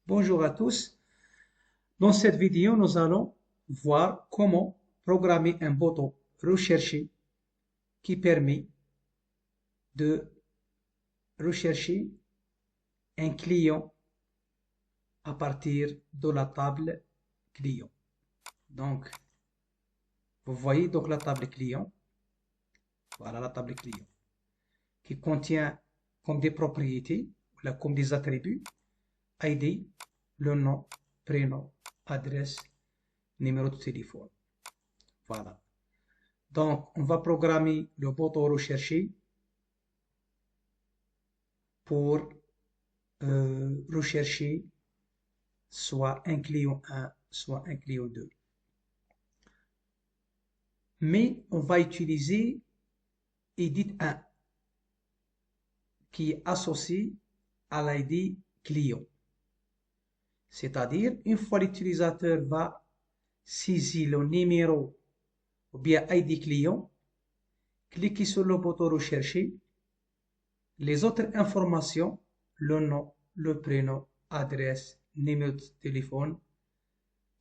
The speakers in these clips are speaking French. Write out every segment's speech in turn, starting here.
Bonjour à tous. Dans cette vidéo, nous allons voir comment programmer un bouton rechercher qui permet de rechercher un client à partir de la table client. Donc, vous voyez donc la table client. Voilà la table client qui contient comme des propriétés, comme des attributs, ID, le nom, prénom, adresse, numéro de téléphone. Voilà. Donc, on va programmer le bouton rechercher pour rechercher soit un client 1, soit un client 2. Mais on va utiliser edit 1 qui est associé à l'ID client. C'est-à-dire, une fois l'utilisateur va saisir le numéro ou bien ID client, cliquez sur le bouton rechercher. Les autres informations, le nom, le prénom, adresse, numéro de téléphone,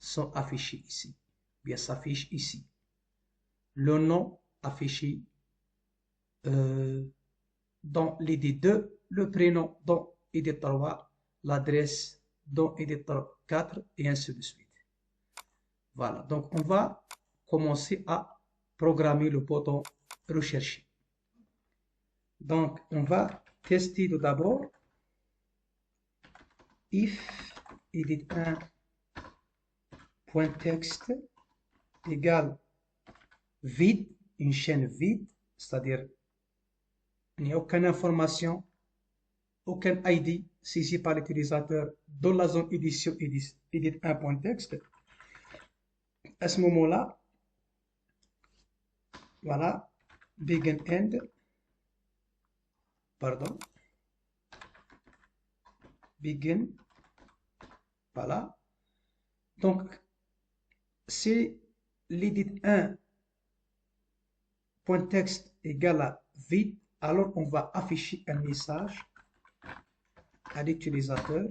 sont affichées ici. Bien, s'affiche ici. Le nom affiché dans l'ID 2, le prénom dans ID 3, l'adresse dans ID 4 et ainsi de suite. Voilà, donc on va commencer à programmer le bouton rechercher. Donc on va tester tout d'abord if edit1.text égale vide, une chaîne vide, c'est-à-dire il n'y a aucune information, aucun ID saisi par l'utilisateur dans la zone édition edit1.text. À ce moment-là, voilà, begin end, pardon, begin, voilà. Donc, si l'edit1.text égale à vide, alors on va afficher un message à l'utilisateur.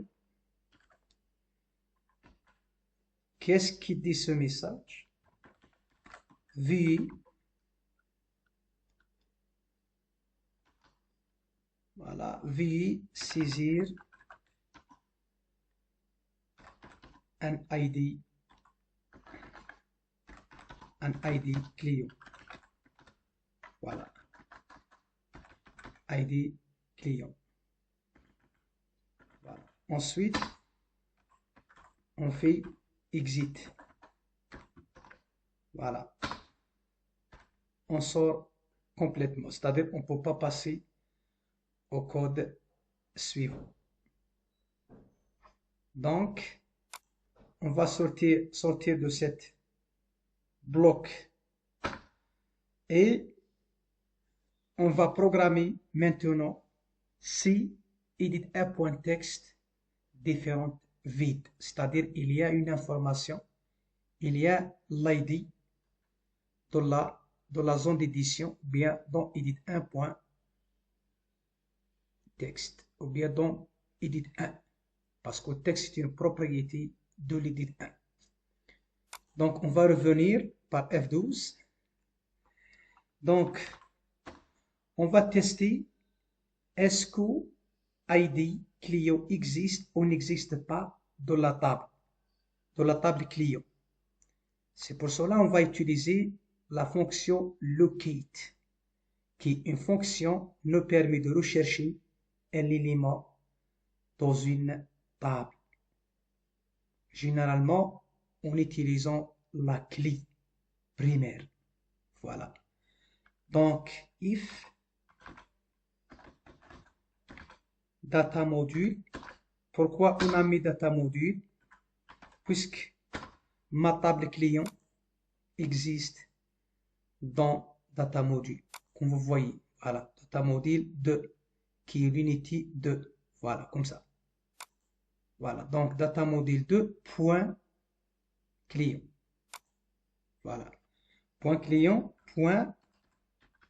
Qu'est-ce qui dit ce message? Veuillez, voilà, veuillez saisir un ID client. Voilà. ID client. Voilà. Ensuite, on fait exit. Voilà. On sort complètement. C'est-à-dire on ne peut pas passer au code suivant. Donc, on va sortir de cette bloc et on va programmer maintenant si edit1.text différente vide. C'est-à-dire il y a une information, il y a l'ID de la zone d'édition, bien dans edit1.text ou bien dans edit1 parce que texte est une propriété de l'edit1. Donc on va revenir par F12. Donc on va tester est-ce que ID client existe ou n'existe pas de la table client. C'est pour cela on va utiliser la fonction locate, qui est une fonction qui nous permet de rechercher un élément dans une table. Généralement, en utilisant la clé primaire. Voilà. Donc, if data module, pourquoi on a mis data module? Puisque ma table client existe dans data module. Comme vous voyez, voilà, data module 2, qui est l'unité 2. Voilà, comme ça. Voilà, donc data module 2, point client. Voilà. Point client, point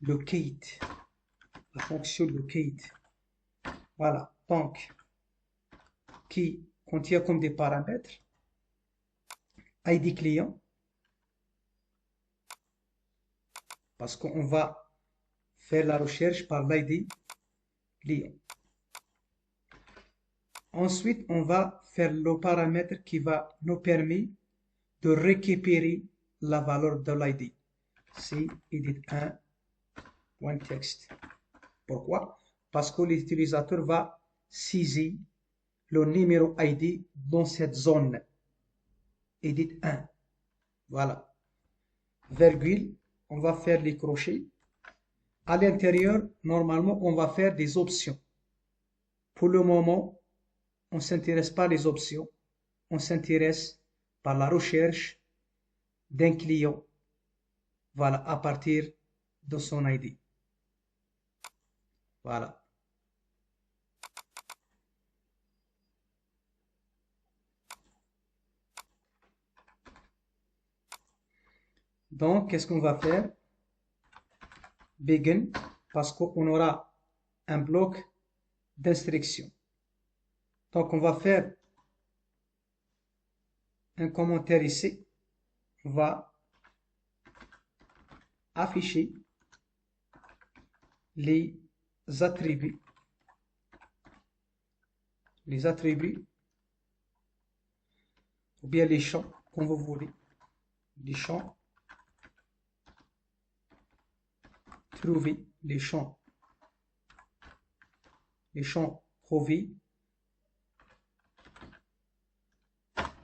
locate. La fonction locate. Voilà, donc, qui contient comme des paramètres ID client, parce qu'on va faire la recherche par l'ID client. Ensuite, on va faire le paramètre qui va nous permettre de récupérer la valeur de l'ID. C'est edit1.text. Pourquoi? Parce que l'utilisateur va saisir le numéro ID dans cette zone. Edit 1. Voilà. Virgule, on va faire les crochets. À l'intérieur, normalement, on va faire des options. Pour le moment, on ne s'intéresse pas les options. On s'intéresse par la recherche d'un client. Voilà, à partir de son ID. Voilà. Donc, qu'est-ce qu'on va faire? Begin, parce qu'on aura un bloc d'instruction. Donc, on va faire un commentaire ici. On va afficher les attributs. Les attributs, ou bien les champs, comme vous voulez. Les champs. Trouver les champs trouvés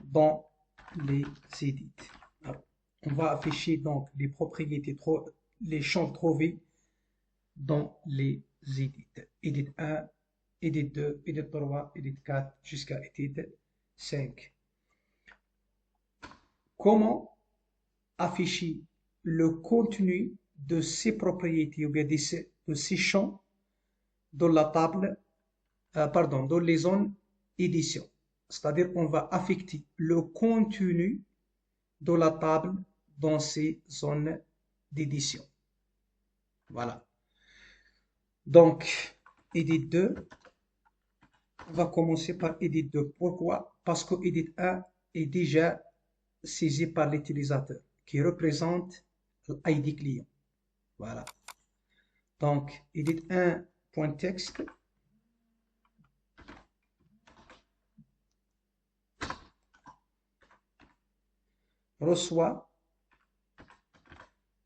dans les edits. Alors, on va afficher donc les propriétés, les champs trouvés dans les edits. Edit 1, edit 2, edit 3, edit 4, jusqu'à edit 5. Comment afficher le contenu de ces propriétés ou bien de ces champs dans la table, dans les zones édition. C'est-à-dire on va affecter le contenu de la table dans ces zones d'édition. Voilà. Donc, edit 2, on va commencer par edit 2. Pourquoi? Parce que edit 1 est déjà saisi par l'utilisateur qui représente l'ID client. Voilà. Donc, edit 1.text reçoit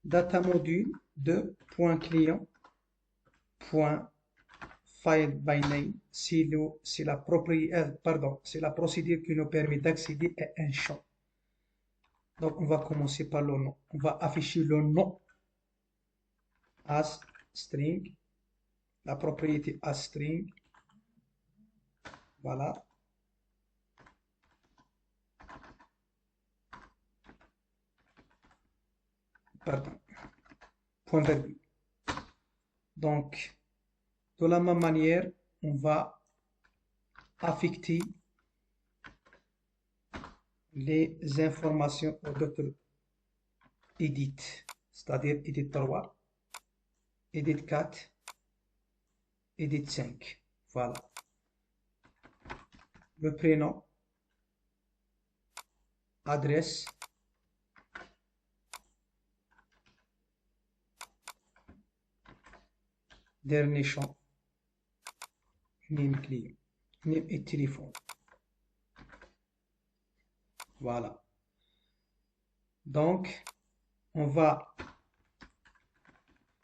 data module de .client .file by name. C'est la procédure qui nous permet d'accéder à un champ. Donc, on va commencer par le nom. On va afficher le nom as string, la propriété as string. Voilà. Pardon. Point virgule. Donc, de la même manière, on va affecter les informations au docteur edit, c'est-à-dire edit 3, edit 4, edit 5. Voilà. Le prénom, adresse, dernier champ, name client, name et téléphone. Voilà. Donc, on va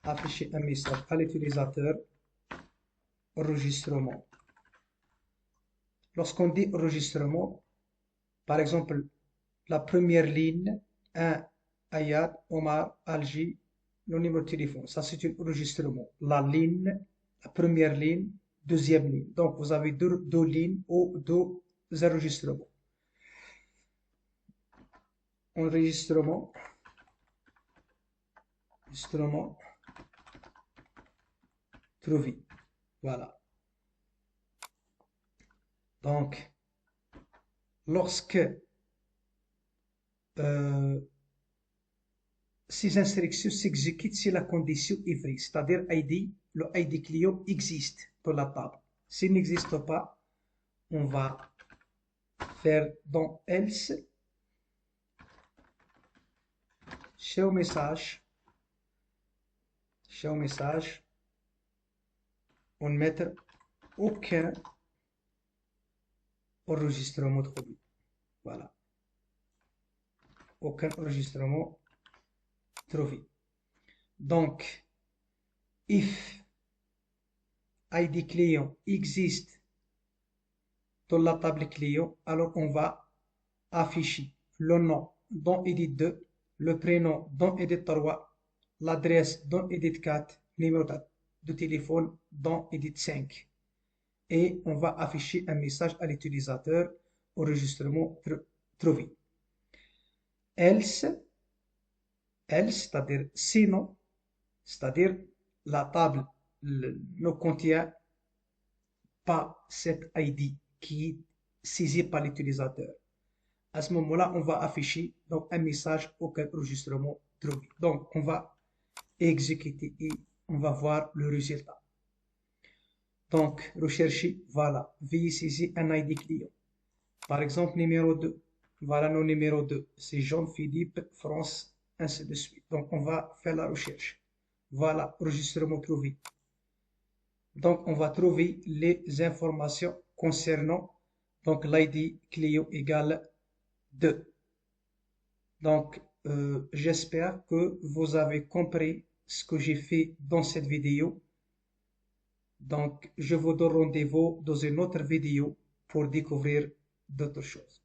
afficher un message à l'utilisateur, enregistrement. Lorsqu'on dit enregistrement, par exemple, la première ligne, 1, Ayad, Omar, Algi, le numéro de téléphone. Ça, c'est un enregistrement. La première ligne, deuxième ligne. Donc, vous avez deux lignes ou deux enregistrements. Enregistrement. Enregistrement. Trouvé. Voilà. Donc, lorsque ces instructions s'exécutent si la condition est vraie, c'est-à-dire le ID client existe pour la table. S'il n'existe pas, on va faire dans else, show message, on mettre aucun enregistrement trouvé. Voilà. Aucun enregistrement trouvé. Donc, if ID client existe dans la table client, alors on va afficher le nom dans edit 2, le prénom dans edit 3, l'adresse dans edit 4, numéro de téléphone dans edit 5. Et on va afficher un message à l'utilisateur, enregistrement trouvé. Else, c'est-à-dire sinon, c'est-à-dire la table ne contient pas cette ID qui est saisie par l'utilisateur. À ce moment-là, on va afficher donc un message auquel enregistrement trouvé. Donc, on va exécuter et on va voir le résultat. Donc, rechercher, voilà, veuillez saisir un ID client. Par exemple, numéro 2. Voilà nos numéro 2. C'est Jean-Philippe, France, ainsi de suite. Donc, on va faire la recherche. Voilà, enregistrement trouvé. Donc, on va trouver les informations concernant donc l'ID client égale 2. Donc, j'espère que vous avez compris ce que j'ai fait dans cette vidéo. Donc, je vous donne rendez-vous dans une autre vidéo pour découvrir d'autres choses.